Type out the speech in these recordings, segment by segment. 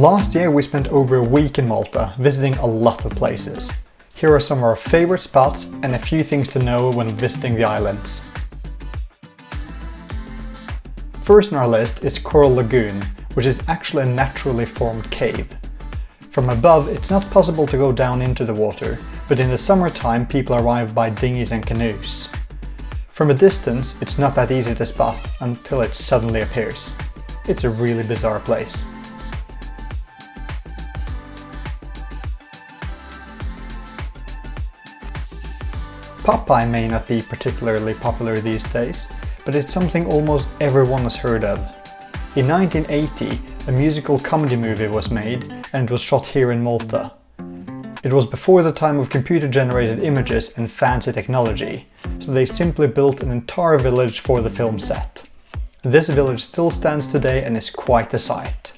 Last year we spent over a week in Malta, visiting a lot of places. Here are some of our favorite spots and a few things to know when visiting the islands. First on our list is Coral Lagoon, which is actually a naturally formed cave. From above, it's not possible to go down into the water, but in the summertime people arrive by dinghies and canoes. From a distance, it's not that easy to spot until it suddenly appears. It's a really bizarre place. Popeye may not be particularly popular these days, but it's something almost everyone has heard of. In 1980, a musical comedy movie was made and it was shot here in Malta. It was before the time of computer-generated images and fancy technology, so they simply built an entire village for the film set. This village still stands today and is quite a sight.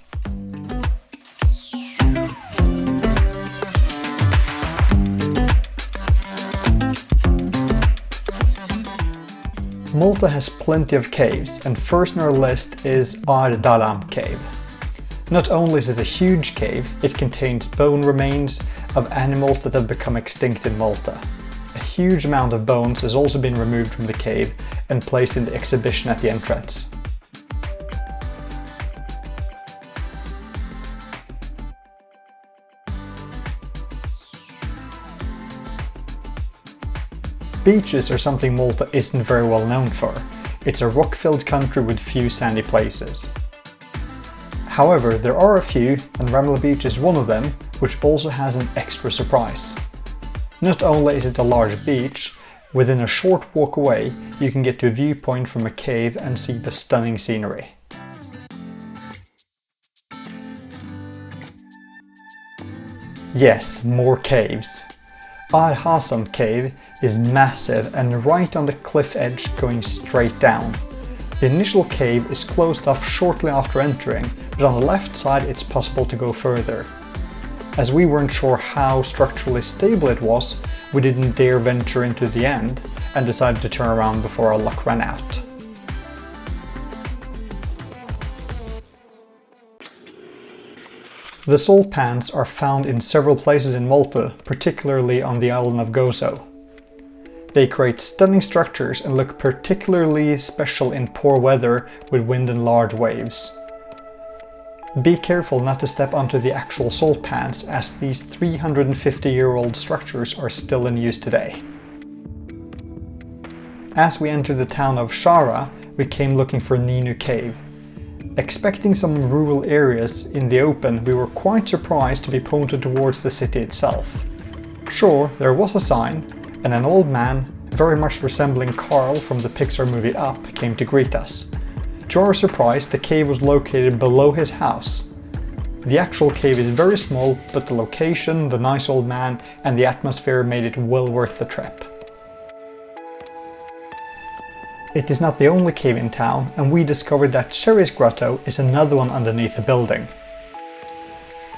Malta has plenty of caves, and first on our list is Għar Dalam cave. Not only is it a huge cave, it contains bone remains of animals that have become extinct in Malta. A huge amount of bones has also been removed from the cave and placed in the exhibition at the entrance. Beaches are something Malta isn't very well known for. It's a rock-filled country with few sandy places. However, there are a few, and Ramla Beach is one of them, which also has an extra surprise. Not only is it a large beach, within a short walk away you can get to a viewpoint from a cave and see the stunning scenery. Yes, more caves. Għar Hasan cave is massive and right on the cliff edge going straight down. The initial cave is closed off shortly after entering, but on the left side it's possible to go further. As we weren't sure how structurally stable it was, we didn't dare venture into the end and decided to turn around before our luck ran out. The salt pans are found in several places in Malta, particularly on the island of Gozo. They create stunning structures and look particularly special in poor weather with wind and large waves. Be careful not to step onto the actual salt pans, as these 350-year-old structures are still in use today. As we entered the town of Xara, we came looking for Ninu Cave. Expecting some rural areas in the open, we were quite surprised to be pointed towards the city itself. Sure, there was a sign, and an old man, very much resembling Carl from the Pixar movie Up, came to greet us. To our surprise, the cave was located below his house. The actual cave is very small, but the location, the nice old man, and the atmosphere made it well worth the trip. It is not the only cave in town, and we discovered that Xerri Grotto is another one underneath the building.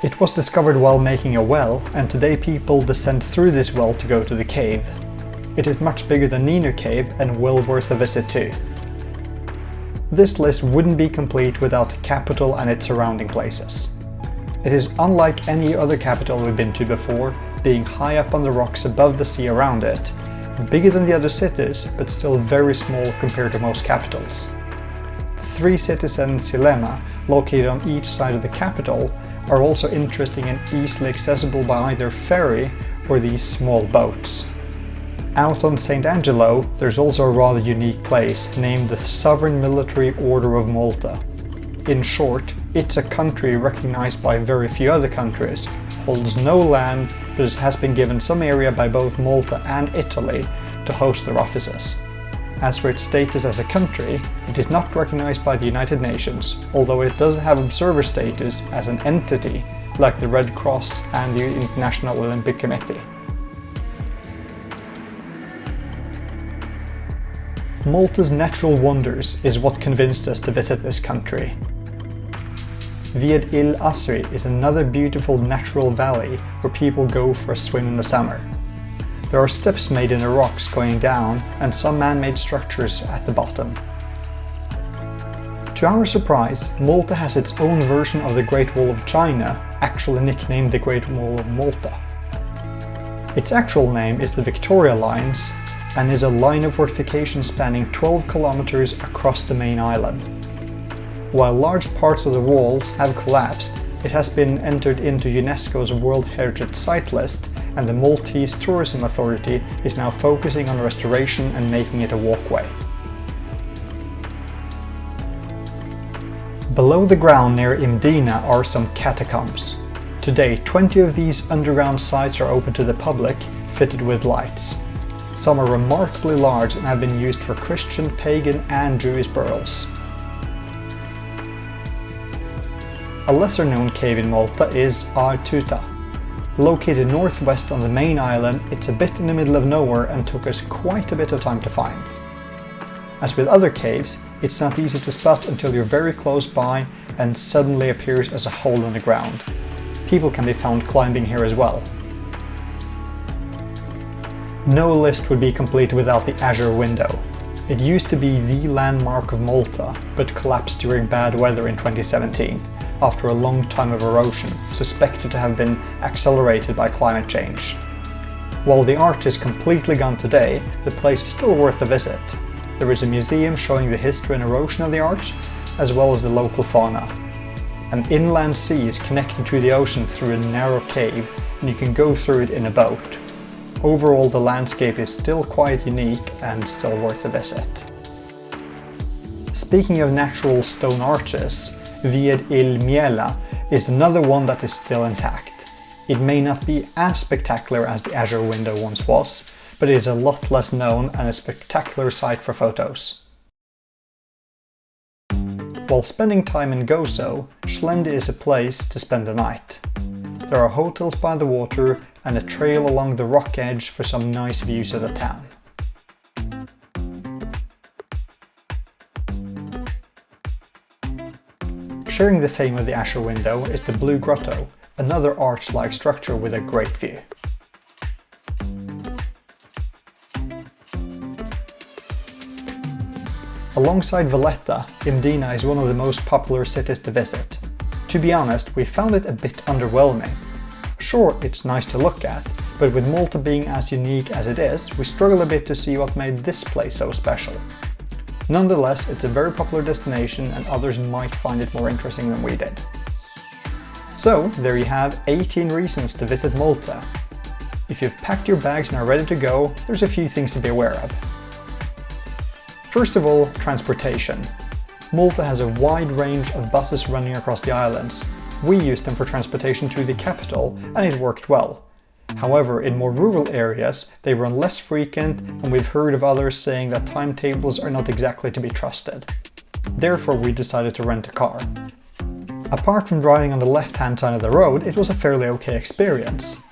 It was discovered while making a well, and today people descend through this well to go to the cave. It is much bigger than Ninu Cave and well worth a visit too. This list wouldn't be complete without the capital and its surrounding places. It is unlike any other capital we've been to before, being high up on the rocks above the sea around it, bigger than the other cities, but still very small compared to most capitals. 3 cities and Xlendi, located on each side of the capital, are also interesting and easily accessible by either ferry or these small boats. Out on St. Angelo, there's also a rather unique place named the Sovereign Military Order of Malta. In short, it's a country recognized by very few other countries, holds no land, but has been given some area by both Malta and Italy to host their offices. As for its status as a country, it is not recognized by the United Nations, although it does have observer status as an entity, like the Red Cross and the International Olympic Committee. Malta's natural wonders is what convinced us to visit this country. Wied Il Għasri is another beautiful natural valley where people go for a swim in the summer. There are steps made in the rocks going down and some man-made structures at the bottom. To our surprise, Malta has its own version of the Great Wall of China, actually nicknamed the Great Wall of Malta. Its actual name is the Victoria Lines and is a line of fortifications spanning 12 kilometers across the main island. While large parts of the walls have collapsed, it has been entered into UNESCO's World Heritage Site list, and the Maltese Tourism Authority is now focusing on restoration and making it a walkway. Below the ground near Mdina are some catacombs. Today, 20 of these underground sites are open to the public, fitted with lights. Some are remarkably large and have been used for Christian, pagan and Jewish burials. A lesser-known cave in Malta is Għar Tuta. Located northwest on the main island, it's a bit in the middle of nowhere and took us quite a bit of time to find. As with other caves, it's not easy to spot until you're very close by and suddenly appears as a hole in the ground. People can be found climbing here as well. No list would be complete without the Azure Window. It used to be the landmark of Malta, but collapsed during bad weather in 2017, after a long time of erosion, suspected to have been accelerated by climate change. While the arch is completely gone today, the place is still worth a visit. There is a museum showing the history and erosion of the arch, as well as the local fauna. An inland sea is connected to the ocean through a narrow cave, and you can go through it in a boat. Overall, the landscape is still quite unique and still worth a visit. Speaking of natural stone arches, Wied Il Mielah is another one that is still intact. It may not be as spectacular as the Azure Window once was, but it is a lot less known and a spectacular sight for photos. While spending time in Gozo, Xlendi is a place to spend the night. There are hotels by the water and a trail along the rock edge for some nice views of the town. Sharing the fame of the Azure Window is the Blue Grotto, another arch-like structure with a great view. Alongside Valletta, Mdina is one of the most popular cities to visit. To be honest, we found it a bit underwhelming. Sure, it's nice to look at, but with Malta being as unique as it is, we struggle a bit to see what made this place so special. Nonetheless, it's a very popular destination and others might find it more interesting than we did. So, there you have 18 reasons to visit Malta. If you've packed your bags and are ready to go, there's a few things to be aware of. First of all, transportation. Malta has a wide range of buses running across the islands. We used them for transportation to the capital and it worked well. However, in more rural areas, they run less frequent and we've heard of others saying that timetables are not exactly to be trusted. Therefore, we decided to rent a car. Apart from driving on the left-hand side of the road, it was a fairly okay experience.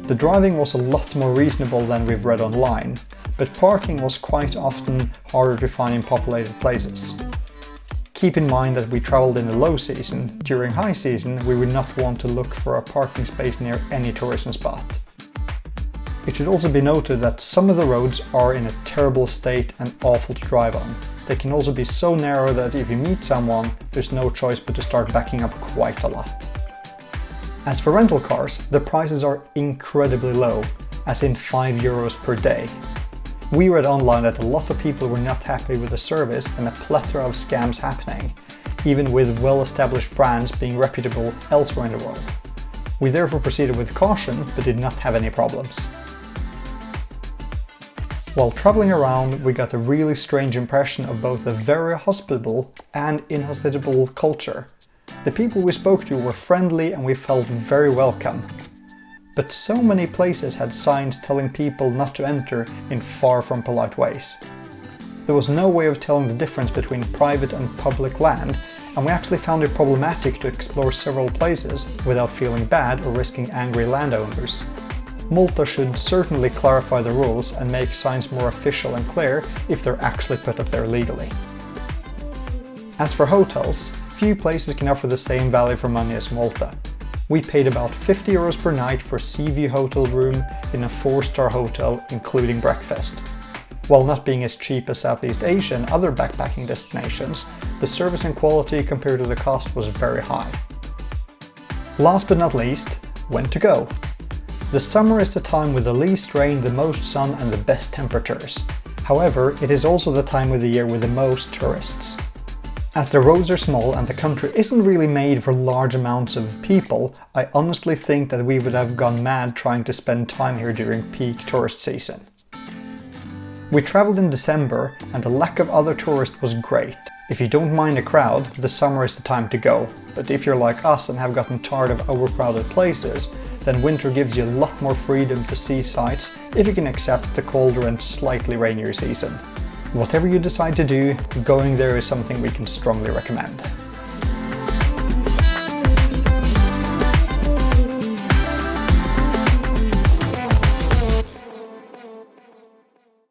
The driving was a lot more reasonable than we've read online, but parking was quite often harder to find in populated places. Keep in mind that we traveled in the low season. During high season, we would not want to look for a parking space near any tourism spot. It should also be noted that some of the roads are in a terrible state and awful to drive on. They can also be so narrow that if you meet someone, there's no choice but to start backing up quite a lot. As for rental cars, the prices are incredibly low, as in €5 per day. We read online that a lot of people were not happy with the service and a plethora of scams happening, even with well-established brands being reputable elsewhere in the world. We therefore proceeded with caution, but did not have any problems. While traveling around, we got a really strange impression of both a very hospitable and inhospitable culture. The people we spoke to were friendly and we felt very welcome. But so many places had signs telling people not to enter in far from polite ways. There was no way of telling the difference between private and public land, and we actually found it problematic to explore several places without feeling bad or risking angry landowners. Malta should certainly clarify the rules and make signs more official and clear if they're actually put up there legally. As for hotels, few places can offer the same value for money as Malta. We paid about €50 per night for Sea View hotel room in a 4-star hotel including breakfast. While not being as cheap as Southeast Asia and other backpacking destinations, the service and quality compared to the cost was very high. Last but not least, when to go. The summer is the time with the least rain, the most sun and the best temperatures. However, it is also the time of the year with the most tourists. As the roads are small and the country isn't really made for large amounts of people, I honestly think that we would have gone mad trying to spend time here during peak tourist season. We travelled in December and the lack of other tourists was great. If you don't mind a crowd, the summer is the time to go, but if you're like us and have gotten tired of overcrowded places, then winter gives you a lot more freedom to see sights if you can accept the colder and slightly rainier season. Whatever you decide to do, going there is something we can strongly recommend.